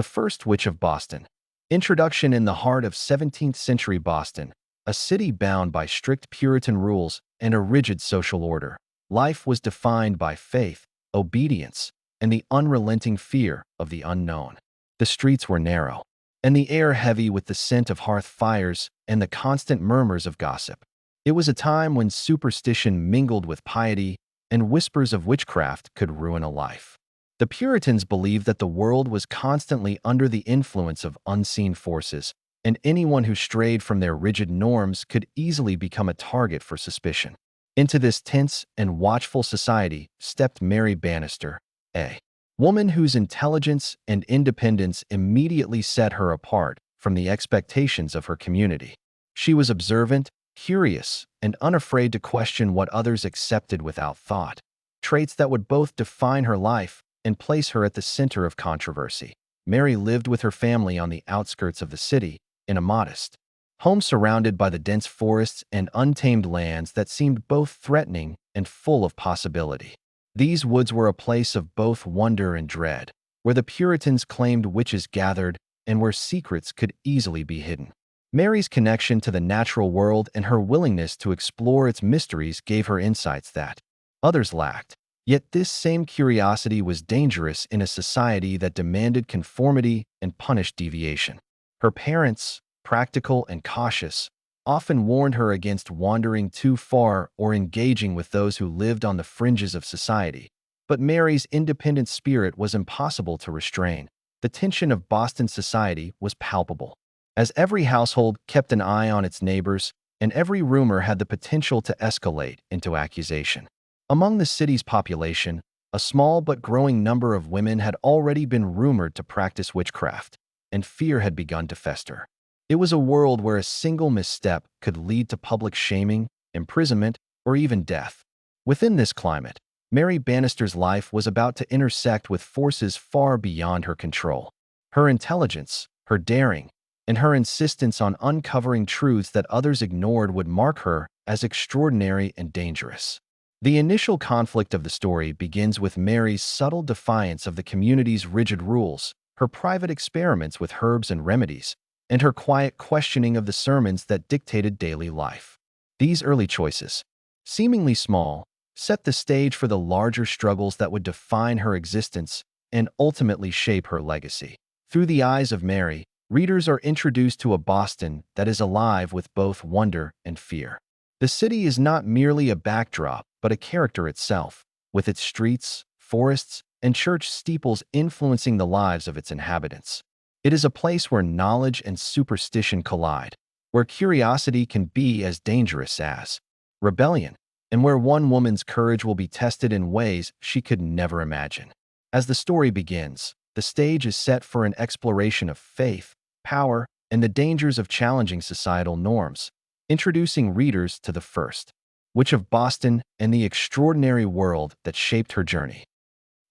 The First Witch of Boston. Introduction. In the heart of 17th-century Boston, a city bound by strict Puritan rules and a rigid social order, life was defined by faith, obedience, and the unrelenting fear of the unknown. The streets were narrow, and the air heavy with the scent of hearth fires and the constant murmurs of gossip. It was a time when superstition mingled with piety, and whispers of witchcraft could ruin a life. The Puritans believed that the world was constantly under the influence of unseen forces, and anyone who strayed from their rigid norms could easily become a target for suspicion. Into this tense and watchful society stepped Mary Bannister, a woman whose intelligence and independence immediately set her apart from the expectations of her community. She was observant, curious, and unafraid to question what others accepted without thought, traits that would both define her life and place her at the center of controversy. Mary lived with her family on the outskirts of the city, in a modest home surrounded by the dense forests and untamed lands that seemed both threatening and full of possibility. These woods were a place of both wonder and dread, where the Puritans claimed witches gathered and where secrets could easily be hidden. Mary's connection to the natural world and her willingness to explore its mysteries gave her insights that others lacked. Yet this same curiosity was dangerous in a society that demanded conformity and punished deviation. Her parents, practical and cautious, often warned her against wandering too far or engaging with those who lived on the fringes of society. But Mary's independent spirit was impossible to restrain. The tension of Boston society was palpable, as every household kept an eye on its neighbors, and every rumor had the potential to escalate into accusation. Among the city's population, a small but growing number of women had already been rumored to practice witchcraft, and fear had begun to fester. It was a world where a single misstep could lead to public shaming, imprisonment, or even death. Within this climate, Mary Bannister's life was about to intersect with forces far beyond her control. Her intelligence, her daring, and her insistence on uncovering truths that others ignored would mark her as extraordinary and dangerous. The initial conflict of the story begins with Mary's subtle defiance of the community's rigid rules, her private experiments with herbs and remedies, and her quiet questioning of the sermons that dictated daily life. These early choices, seemingly small, set the stage for the larger struggles that would define her existence and ultimately shape her legacy. Through the eyes of Mary, readers are introduced to a Boston that is alive with both wonder and fear. The city is not merely a backdrop, but a character itself, with its streets, forests, and church steeples influencing the lives of its inhabitants. It is a place where knowledge and superstition collide, where curiosity can be as dangerous as rebellion, and where one woman's courage will be tested in ways she could never imagine. As the story begins, the stage is set for an exploration of faith, power, and the dangers of challenging societal norms, introducing readers to the First Witch of Boston and the extraordinary world that shaped her journey.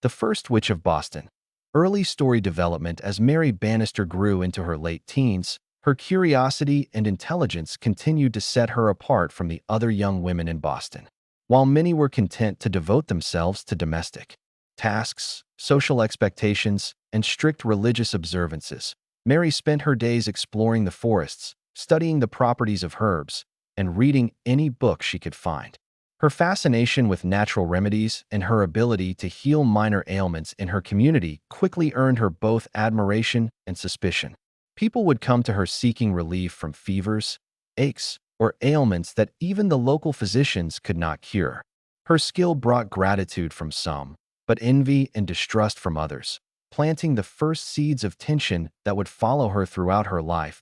The First Witch of Boston. Early story development. As Mary Bannister grew into her late teens, her curiosity and intelligence continued to set her apart from the other young women in Boston. While many were content to devote themselves to domestic tasks, social expectations, and strict religious observances, Mary spent her days exploring the forests, studying the properties of herbs, and reading any book she could find. Her fascination with natural remedies and her ability to heal minor ailments in her community quickly earned her both admiration and suspicion. People would come to her seeking relief from fevers, aches, or ailments that even the local physicians could not cure. Her skill brought gratitude from some, but envy and distrust from others, planting the first seeds of tension that would follow her throughout her life.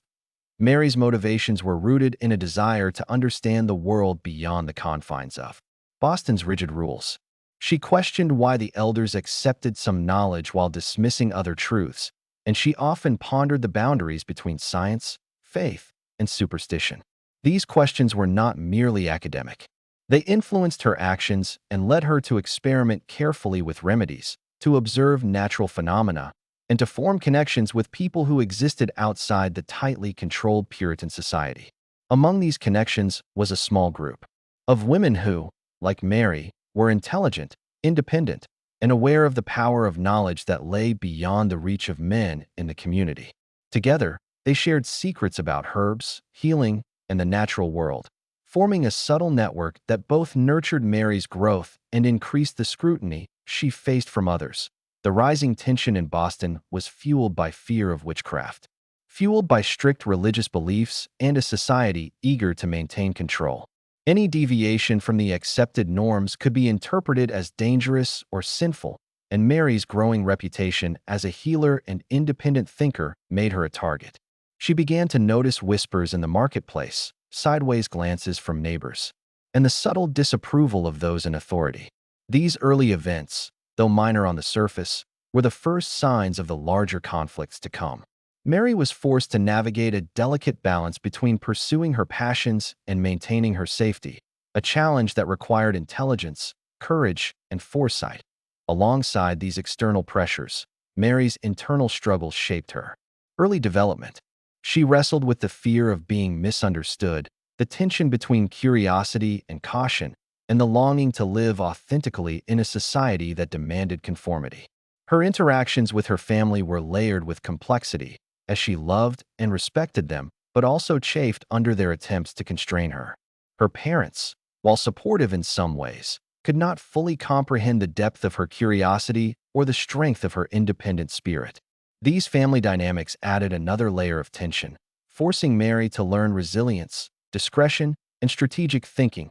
Mary's motivations were rooted in a desire to understand the world beyond the confines of Boston's rigid rules. She questioned why the elders accepted some knowledge while dismissing other truths, and she often pondered the boundaries between science, faith, and superstition. These questions were not merely academic. They influenced her actions and led her to experiment carefully with remedies, to observe natural phenomena, and to form connections with people who existed outside the tightly controlled Puritan society. Among these connections was a small group of women who, like Mary, were intelligent, independent, and aware of the power of knowledge that lay beyond the reach of men in the community. Together, they shared secrets about herbs, healing, and the natural world, forming a subtle network that both nurtured Mary's growth and increased the scrutiny she faced from others. The rising tension in Boston was fueled by fear of witchcraft, fueled by strict religious beliefs and a society eager to maintain control. Any deviation from the accepted norms could be interpreted as dangerous or sinful, and Mary's growing reputation as a healer and independent thinker made her a target. She began to notice whispers in the marketplace, sideways glances from neighbors, and the subtle disapproval of those in authority. These early events, though minor on the surface, were the first signs of the larger conflicts to come. Mary was forced to navigate a delicate balance between pursuing her passions and maintaining her safety, a challenge that required intelligence, courage, and foresight. Alongside these external pressures, Mary's internal struggles shaped her. Early development. She wrestled with the fear of being misunderstood, the tension between curiosity and caution, and the longing to live authentically in a society that demanded conformity. Her interactions with her family were layered with complexity, as she loved and respected them, but also chafed under their attempts to constrain her. Her parents, while supportive in some ways, could not fully comprehend the depth of her curiosity or the strength of her independent spirit. These family dynamics added another layer of tension, forcing Mary to learn resilience, discretion, and strategic thinking.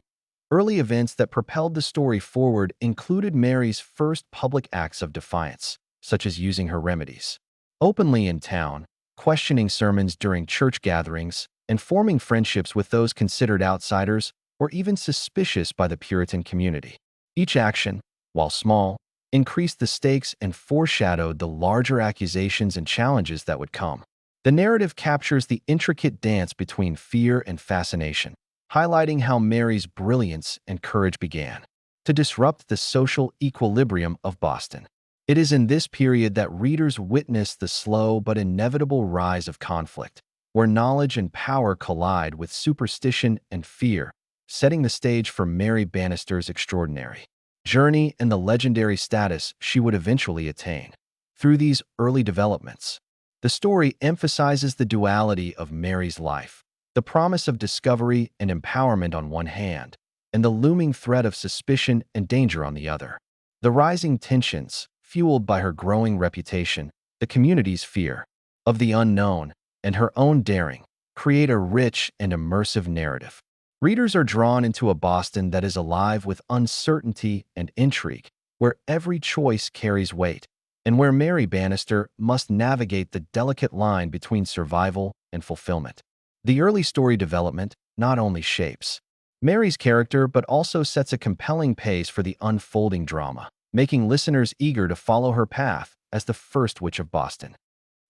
Early events that propelled the story forward included Mary's first public acts of defiance, such as using her remedies openly in town, questioning sermons during church gatherings, and forming friendships with those considered outsiders or even suspicious by the Puritan community. Each action, while small, increased the stakes and foreshadowed the larger accusations and challenges that would come. The narrative captures the intricate dance between fear and fascination, highlighting how Mary's brilliance and courage began to disrupt the social equilibrium of Boston. It is in this period that readers witness the slow but inevitable rise of conflict, where knowledge and power collide with superstition and fear, setting the stage for Mary Bannister's extraordinary journey and the legendary status she would eventually attain. Through these early developments, the story emphasizes the duality of Mary's life, the promise of discovery and empowerment on one hand, and the looming threat of suspicion and danger on the other. The rising tensions, fueled by her growing reputation, the community's fear of the unknown, and her own daring, create a rich and immersive narrative. Readers are drawn into a Boston that is alive with uncertainty and intrigue, where every choice carries weight, and where Mary Bannister must navigate the delicate line between survival and fulfillment. The early story development not only shapes Mary's character but also sets a compelling pace for the unfolding drama, making listeners eager to follow her path as the First Witch of Boston.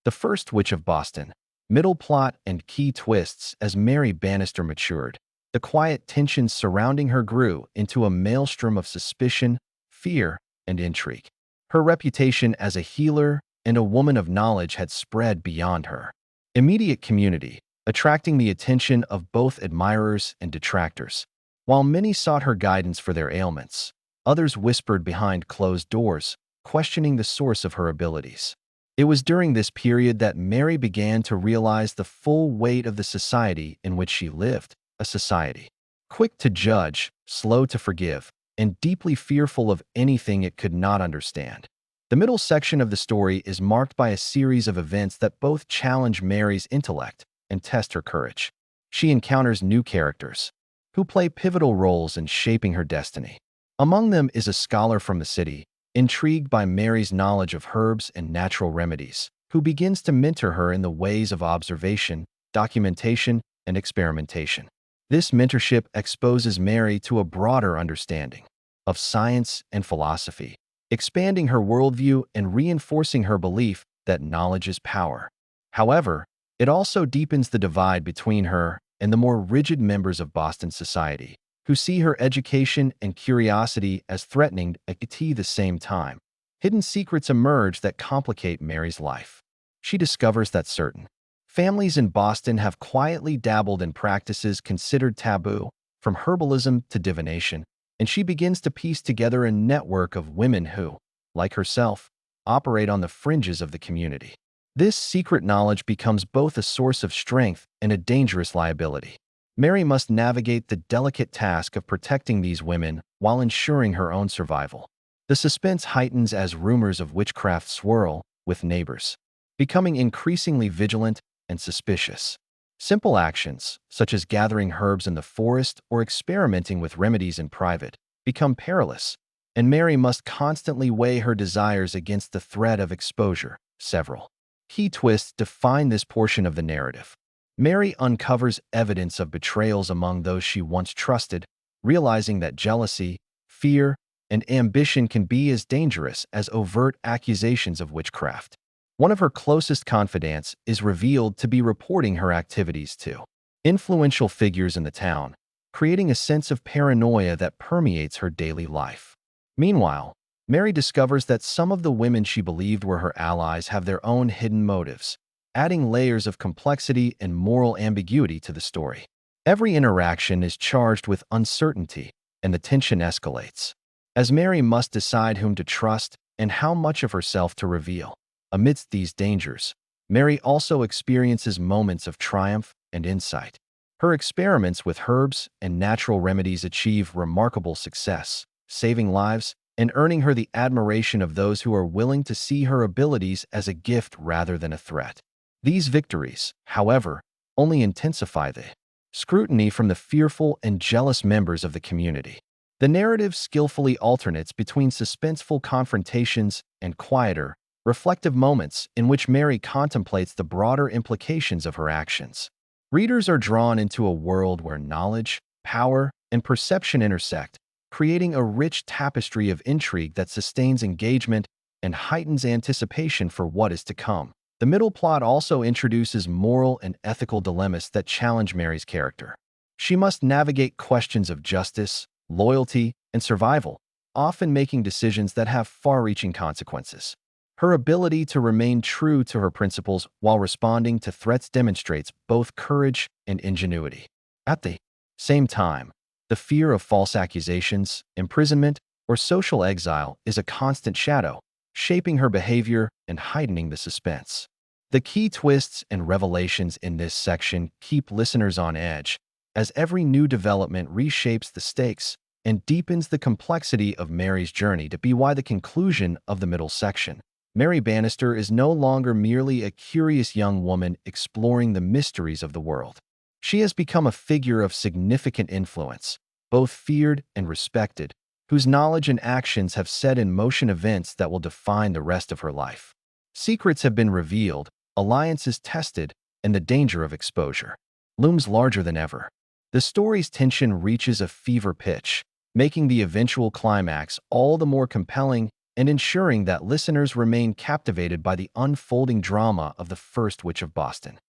The First Witch of Boston, middle plot and key twists as Mary Bannister matured. The quiet tensions surrounding her grew into a maelstrom of suspicion, fear, and intrigue. Her reputation as a healer and a woman of knowledge had spread beyond her immediate community, attracting the attention of both admirers and detractors. While many sought her guidance for their ailments, others whispered behind closed doors, questioning the source of her abilities. It was during this period that Mary began to realize the full weight of the society in which she lived, a society quick to judge, slow to forgive, and deeply fearful of anything it could not understand. The middle section of the story is marked by a series of events that both challenge Mary's intellect and test her courage. She encounters new characters who play pivotal roles in shaping her destiny. Among them is a scholar from the city, intrigued by Mary's knowledge of herbs and natural remedies, who begins to mentor her in the ways of observation, documentation, and experimentation. This mentorship exposes Mary to a broader understanding of science and philosophy, expanding her worldview and reinforcing her belief that knowledge is power. However, it also deepens the divide between her and the more rigid members of Boston society, who see her education and curiosity as threatening at the same time. Hidden secrets emerge that complicate Mary's life. She discovers that certain families in Boston have quietly dabbled in practices considered taboo, from herbalism to divination, and she begins to piece together a network of women who, like herself, operate on the fringes of the community. This secret knowledge becomes both a source of strength and a dangerous liability. Mary must navigate the delicate task of protecting these women while ensuring her own survival. The suspense heightens as rumors of witchcraft swirl with neighbors, becoming increasingly vigilant and suspicious. Simple actions, such as gathering herbs in the forest or experimenting with remedies in private, become perilous, and Mary must constantly weigh her desires against the threat of exposure. Several key twists define this portion of the narrative. Mary uncovers evidence of betrayals among those she once trusted, realizing that jealousy, fear, and ambition can be as dangerous as overt accusations of witchcraft. One of her closest confidants is revealed to be reporting her activities to influential figures in the town, creating a sense of paranoia that permeates her daily life. Meanwhile, Mary discovers that some of the women she believed were her allies have their own hidden motives, adding layers of complexity and moral ambiguity to the story. Every interaction is charged with uncertainty, and the tension escalates, as Mary must decide whom to trust and how much of herself to reveal. Amidst these dangers, Mary also experiences moments of triumph and insight. Her experiments with herbs and natural remedies achieve remarkable success, saving lives and earning her the admiration of those who are willing to see her abilities as a gift rather than a threat. These victories, however, only intensify the scrutiny from the fearful and jealous members of the community. The narrative skillfully alternates between suspenseful confrontations and quieter, reflective moments in which Mary contemplates the broader implications of her actions. Readers are drawn into a world where knowledge, power, and perception intersect, creating a rich tapestry of intrigue that sustains engagement and heightens anticipation for what is to come. The middle plot also introduces moral and ethical dilemmas that challenge Mary's character. She must navigate questions of justice, loyalty, and survival, often making decisions that have far-reaching consequences. Her ability to remain true to her principles while responding to threats demonstrates both courage and ingenuity. At the same time, the fear of false accusations, imprisonment, or social exile is a constant shadow, shaping her behavior and heightening the suspense. The key twists and revelations in this section keep listeners on edge, as every new development reshapes the stakes and deepens the complexity of Mary's journey to be why the conclusion of the middle section. Mary Bannister is no longer merely a curious young woman exploring the mysteries of the world. She has become a figure of significant influence, both feared and respected, whose knowledge and actions have set in motion events that will define the rest of her life. Secrets have been revealed, alliances tested, and the danger of exposure looms larger than ever. The story's tension reaches a fever pitch, making the eventual climax all the more compelling and ensuring that listeners remain captivated by the unfolding drama of The First Witch of Boston.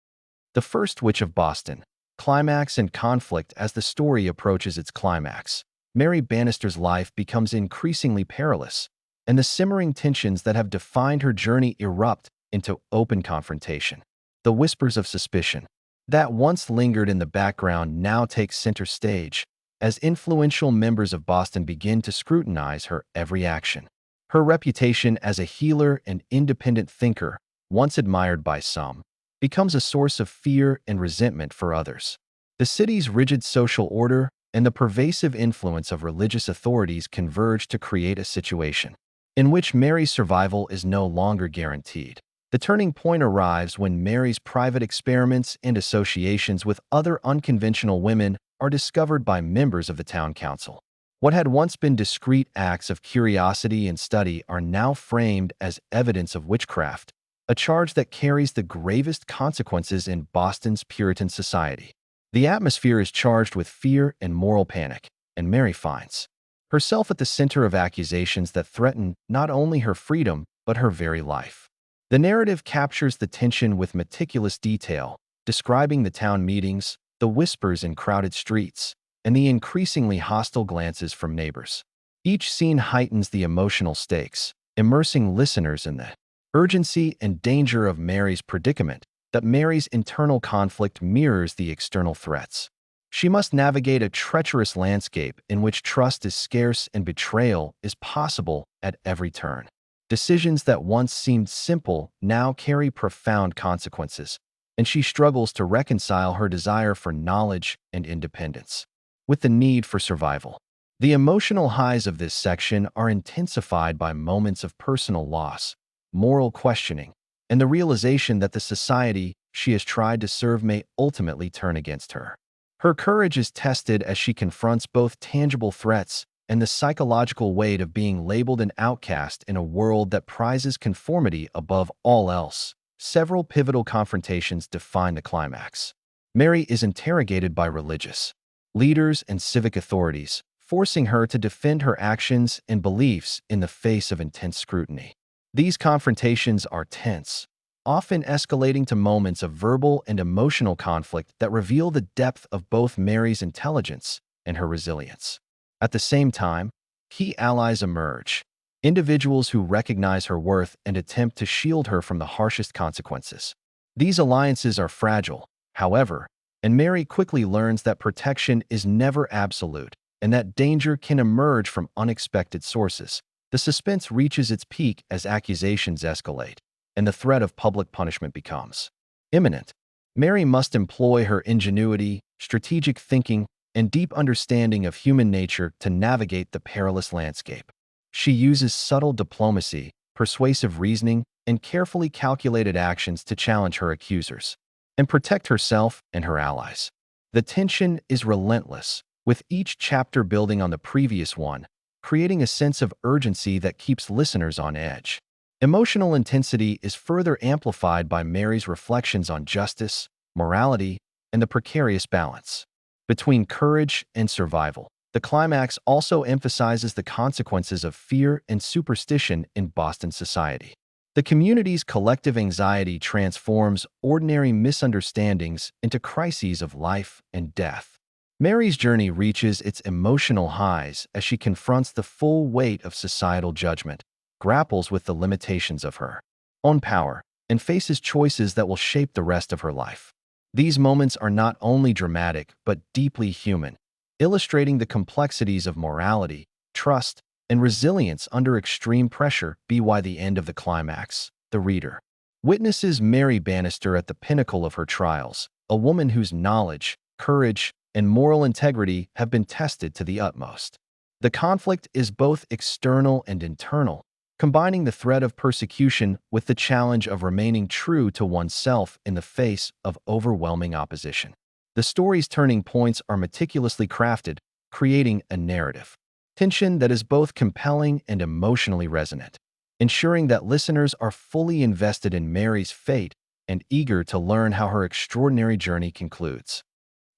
The First Witch of Boston, climax and conflict. As the story approaches its climax, Mary Bannister's life becomes increasingly perilous, and the simmering tensions that have defined her journey erupt into open confrontation. The whispers of suspicion that once lingered in the background now take center stage, as influential members of Boston begin to scrutinize her every action. Her reputation as a healer and independent thinker, once admired by some, becomes a source of fear and resentment for others. The city's rigid social order and the pervasive influence of religious authorities converge to create a situation in which Mary's survival is no longer guaranteed. The turning point arrives when Mary's private experiments and associations with other unconventional women are discovered by members of the town council. What had once been discreet acts of curiosity and study are now framed as evidence of witchcraft, a charge that carries the gravest consequences in Boston's Puritan society. The atmosphere is charged with fear and moral panic, and Mary finds herself at the center of accusations that threaten not only her freedom but her very life. The narrative captures the tension with meticulous detail, describing the town meetings, the whispers in crowded streets, and the increasingly hostile glances from neighbors. Each scene heightens the emotional stakes, immersing listeners in the urgency and danger of Mary's predicament. That Mary's internal conflict mirrors the external threats. She must navigate a treacherous landscape in which trust is scarce and betrayal is possible at every turn. Decisions that once seemed simple now carry profound consequences, and she struggles to reconcile her desire for knowledge and independence with the need for survival. The emotional highs of this section are intensified by moments of personal loss, moral questioning, and the realization that the society she has tried to serve may ultimately turn against her. Her courage is tested as she confronts both tangible threats and the psychological weight of being labeled an outcast in a world that prizes conformity above all else. Several pivotal confrontations define the climax. Mary is interrogated by religious leaders and civic authorities, forcing her to defend her actions and beliefs in the face of intense scrutiny. These confrontations are tense, often escalating to moments of verbal and emotional conflict that reveal the depth of both Mary's intelligence and her resilience. At the same time, key allies emerge, individuals who recognize her worth and attempt to shield her from the harshest consequences. These alliances are fragile, however, and Mary quickly learns that protection is never absolute and that danger can emerge from unexpected sources. The suspense reaches its peak as accusations escalate, and the threat of public punishment becomes imminent. Mary must employ her ingenuity, strategic thinking, and deep understanding of human nature to navigate the perilous landscape. She uses subtle diplomacy, persuasive reasoning, and carefully calculated actions to challenge her accusers and protect herself and her allies. The tension is relentless, with each chapter building on the previous one, creating a sense of urgency that keeps listeners on edge. Emotional intensity is further amplified by Mary's reflections on justice, morality, and the precarious balance between courage and survival. The climax also emphasizes the consequences of fear and superstition in Boston society. The community's collective anxiety transforms ordinary misunderstandings into crises of life and death. Mary's journey reaches its emotional highs as she confronts the full weight of societal judgment, grapples with the limitations of her own power, and faces choices that will shape the rest of her life. These moments are not only dramatic but deeply human, illustrating the complexities of morality, trust, and resilience under extreme pressure. By the end of the climax, the reader witnesses Mary Bannister at the pinnacle of her trials, a woman whose knowledge, courage, and moral integrity have been tested to the utmost. The conflict is both external and internal, combining the threat of persecution with the challenge of remaining true to oneself in the face of overwhelming opposition. The story's turning points are meticulously crafted, creating a narrative tension that is both compelling and emotionally resonant, ensuring that listeners are fully invested in Mary's fate and eager to learn how her extraordinary journey concludes.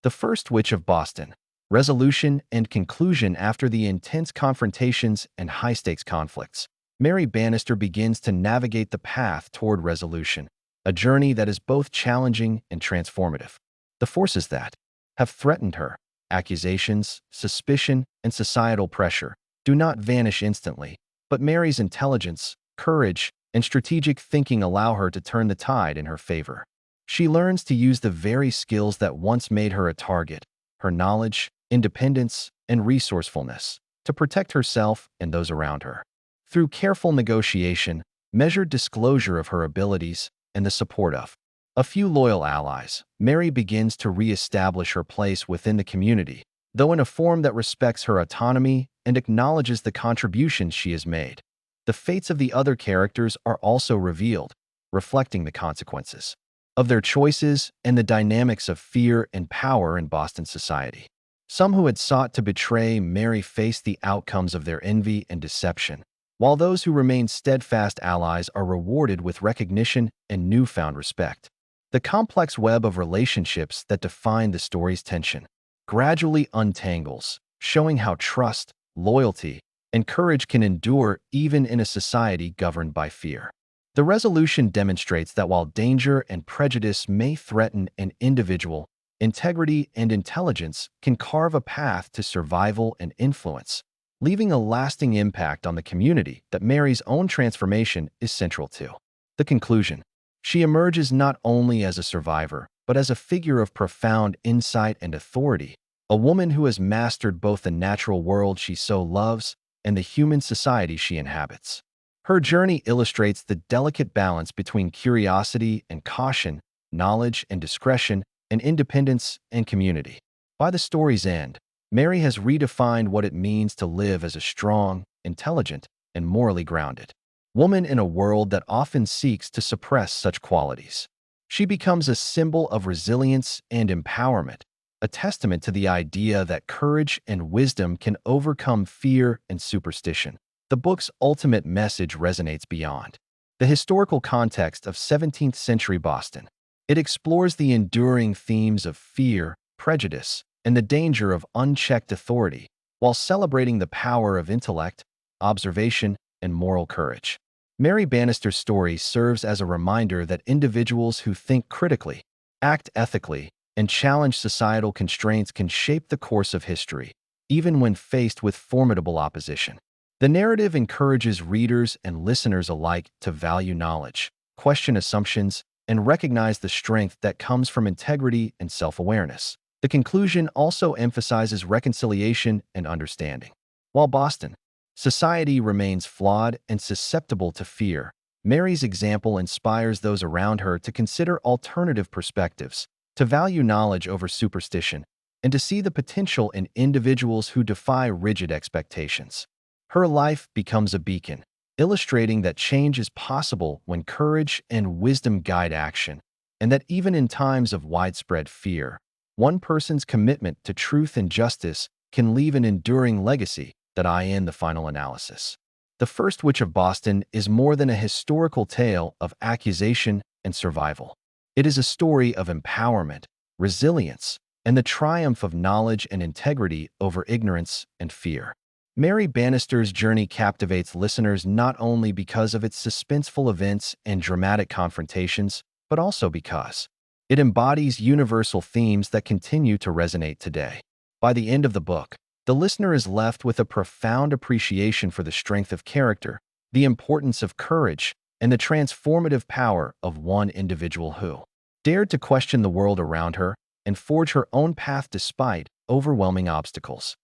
The First Witch of Boston. Resolution and conclusion. After the intense confrontations and high-stakes conflicts, Mary Bannister begins to navigate the path toward resolution, a journey that is both challenging and transformative. The forces that have threatened her, accusations, suspicion, and societal pressure, do not vanish instantly, but Mary's intelligence, courage, and strategic thinking allow her to turn the tide in her favor. She learns to use the very skills that once made her a target, her knowledge, independence, and resourcefulness, to protect herself and those around her. Through careful negotiation, measured disclosure of her abilities, and the support of a few loyal allies, Mary begins to re-establish her place within the community, though in a form that respects her autonomy and acknowledges the contributions she has made. The fates of the other characters are also revealed, reflecting the consequences of their choices and the dynamics of fear and power in Boston society. Some who had sought to betray Mary faced the outcomes of their envy and deception, while those who remained steadfast allies are rewarded with recognition and newfound respect. The complex web of relationships that define the story's tension gradually untangles, showing how trust, loyalty, and courage can endure even in a society governed by fear. The resolution demonstrates that while danger and prejudice may threaten an individual, integrity and intelligence can carve a path to survival and influence, leaving a lasting impact on the community that Mary's own transformation is central to. The conclusion. She emerges not only as a survivor, but as a figure of profound insight and authority, a woman who has mastered both the natural world she so loves and the human society she inhabits. Her journey illustrates the delicate balance between curiosity and caution, knowledge and discretion, and independence and community. By the story's end, Mary has redefined what it means to live as a strong, intelligent, and morally grounded woman in a world that often seeks to suppress such qualities. She becomes a symbol of resilience and empowerment, a testament to the idea that courage and wisdom can overcome fear and superstition. The book's ultimate message resonates beyond the historical context of 17th century Boston. It explores the enduring themes of fear, prejudice, and the danger of unchecked authority, while celebrating the power of intellect, observation, and moral courage. Mary Bannister's story serves as a reminder that individuals who think critically, act ethically, and challenge societal constraints can shape the course of history, even when faced with formidable opposition. The narrative encourages readers and listeners alike to value knowledge, question assumptions, and recognize the strength that comes from integrity and self-awareness. The conclusion also emphasizes reconciliation and understanding. While Boston society remains flawed and susceptible to fear, Mary's example inspires those around her to consider alternative perspectives, to value knowledge over superstition, and to see the potential in individuals who defy rigid expectations. Her life becomes a beacon, illustrating that change is possible when courage and wisdom guide action, and that even in times of widespread fear, one person's commitment to truth and justice can leave an enduring legacy that in the final analysis. The First Witch of Boston is more than a historical tale of accusation and survival. It is a story of empowerment, resilience, and the triumph of knowledge and integrity over ignorance and fear. Mary Bannister's journey captivates listeners not only because of its suspenseful events and dramatic confrontations, but also because it embodies universal themes that continue to resonate today. By the end of the book, the listener is left with a profound appreciation for the strength of character, the importance of courage, and the transformative power of one individual who dared to question the world around her and forge her own path despite overwhelming obstacles.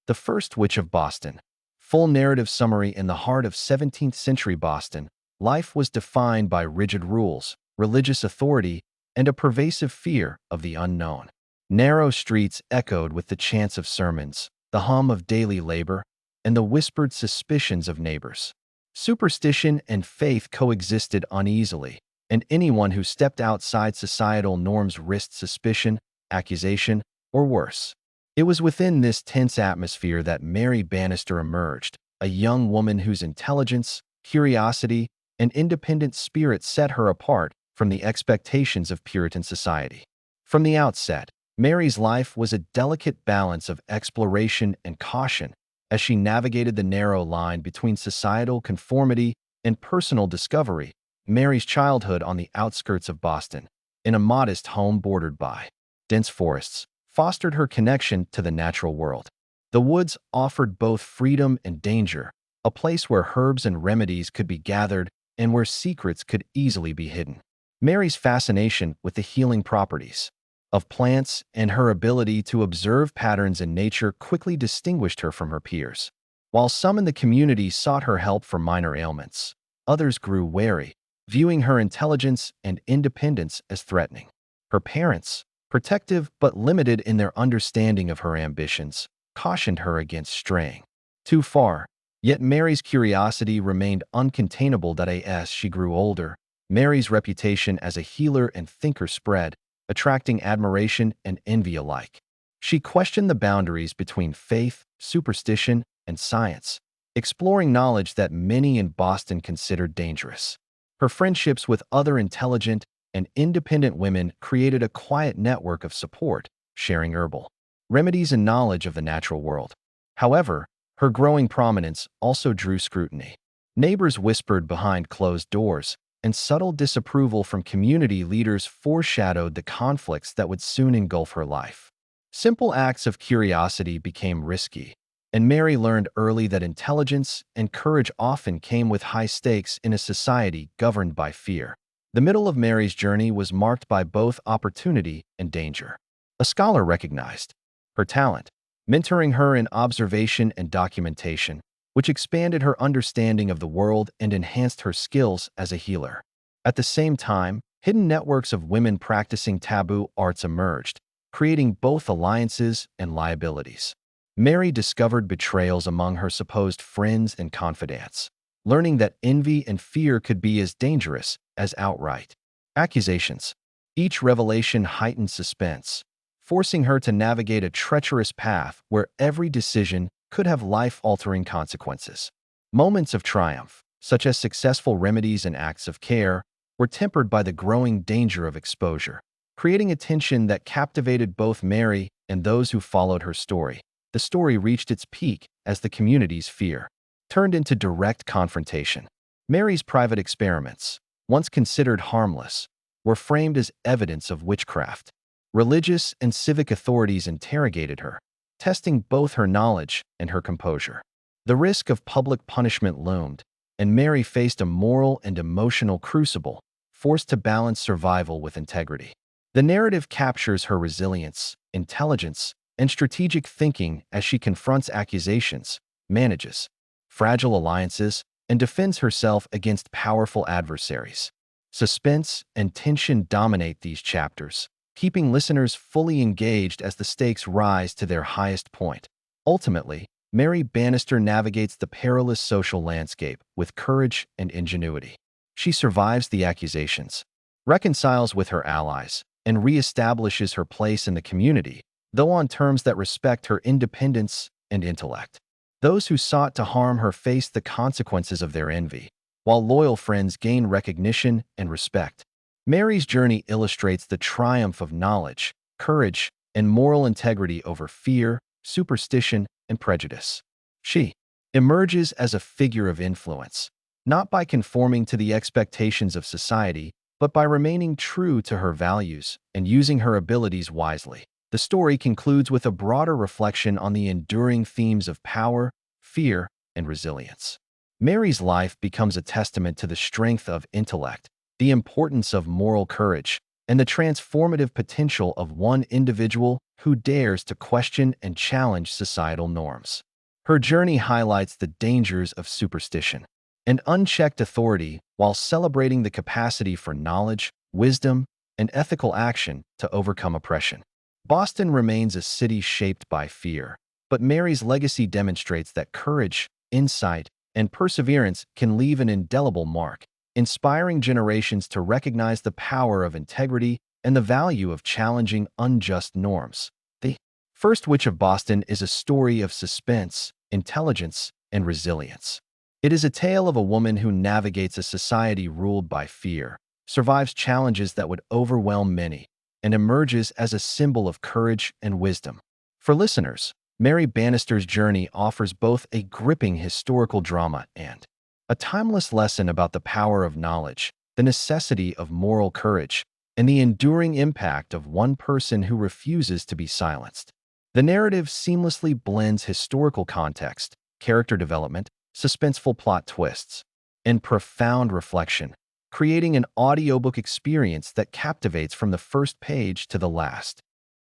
The First Witch of Boston. Full narrative summary. In the heart of 17th century Boston, life was defined by rigid rules, religious authority, and a pervasive fear of the unknown. Narrow streets echoed with the chants of sermons, the hum of daily labor, and the whispered suspicions of neighbors. Superstition and faith coexisted uneasily, and anyone who stepped outside societal norms risked suspicion, accusation, or worse. It was within this tense atmosphere that Mary Bannister emerged, a young woman whose intelligence, curiosity, and independent spirit set her apart from the expectations of Puritan society. From the outset, Mary's life was a delicate balance of exploration and caution as she navigated the narrow line between societal conformity and personal discovery. Mary's childhood on the outskirts of Boston, in a modest home bordered by dense forests, fostered her connection to the natural world. The woods offered both freedom and danger, a place where herbs and remedies could be gathered and where secrets could easily be hidden. Mary's fascination with the healing properties of plants and her ability to observe patterns in nature quickly distinguished her from her peers. While some in the community sought her help for minor ailments, others grew wary, viewing her intelligence and independence as threatening. Her parents, protective but limited in their understanding of her ambitions, cautioned her against straying too far. Yet Mary's curiosity remained uncontainable. As she grew older, Mary's reputation as a healer and thinker spread, attracting admiration and envy alike. She questioned the boundaries between faith, superstition, and science, exploring knowledge that many in Boston considered dangerous. Her friendships with other intelligent and independent women created a quiet network of support, sharing herbal remedies and knowledge of the natural world. However, her growing prominence also drew scrutiny. Neighbors whispered behind closed doors, and subtle disapproval from community leaders foreshadowed the conflicts that would soon engulf her life. Simple acts of curiosity became risky, and Mary learned early that intelligence and courage often came with high stakes in a society governed by fear. The middle of Mary's journey was marked by both opportunity and danger. A scholar recognized her talent, mentoring her in observation and documentation, which expanded her understanding of the world and enhanced her skills as a healer. At the same time, hidden networks of women practicing taboo arts emerged, creating both alliances and liabilities. Mary discovered betrayals among her supposed friends and confidants, learning that envy and fear could be as dangerous as outright accusations. Each revelation heightened suspense, forcing her to navigate a treacherous path where every decision could have life-altering consequences. Moments of triumph, such as successful remedies and acts of care, were tempered by the growing danger of exposure, creating a tension that captivated both Mary and those who followed her story. The story reached its peak as the community's fear turned into direct confrontation. Mary's private experiments, once considered harmless, were framed as evidence of witchcraft. Religious and civic authorities interrogated her, testing both her knowledge and her composure. The risk of public punishment loomed, and Mary faced a moral and emotional crucible, forced to balance survival with integrity. The narrative captures her resilience, intelligence, and strategic thinking as she confronts accusations, manages fragile alliances, and defends herself against powerful adversaries. Suspense and tension dominate these chapters, keeping listeners fully engaged as the stakes rise to their highest point. Ultimately, Mary Bannister navigates the perilous social landscape with courage and ingenuity. She survives the accusations, reconciles with her allies, and reestablishes her place in the community, though on terms that respect her independence and intellect. Those who sought to harm her faced the consequences of their envy, while loyal friends gained recognition and respect. Mary's journey illustrates the triumph of knowledge, courage, and moral integrity over fear, superstition, and prejudice. She emerges as a figure of influence, not by conforming to the expectations of society, but by remaining true to her values and using her abilities wisely. The story concludes with a broader reflection on the enduring themes of power, fear, and resilience. Mary's life becomes a testament to the strength of intellect, the importance of moral courage, and the transformative potential of one individual who dares to question and challenge societal norms. Her journey highlights the dangers of superstition and unchecked authority while celebrating the capacity for knowledge, wisdom, and ethical action to overcome oppression. Boston remains a city shaped by fear, but Mary's legacy demonstrates that courage, insight, and perseverance can leave an indelible mark, inspiring generations to recognize the power of integrity and the value of challenging unjust norms. The First Witch of Boston is a story of suspense, intelligence, and resilience. It is a tale of a woman who navigates a society ruled by fear, survives challenges that would overwhelm many, and emerges as a symbol of courage and wisdom. For listeners, Mary Bannister's journey offers both a gripping historical drama and a timeless lesson about the power of knowledge, the necessity of moral courage, and the enduring impact of one person who refuses to be silenced. The narrative seamlessly blends historical context, character development, suspenseful plot twists, and profound reflection, creating an audiobook experience that captivates from the first page to the last.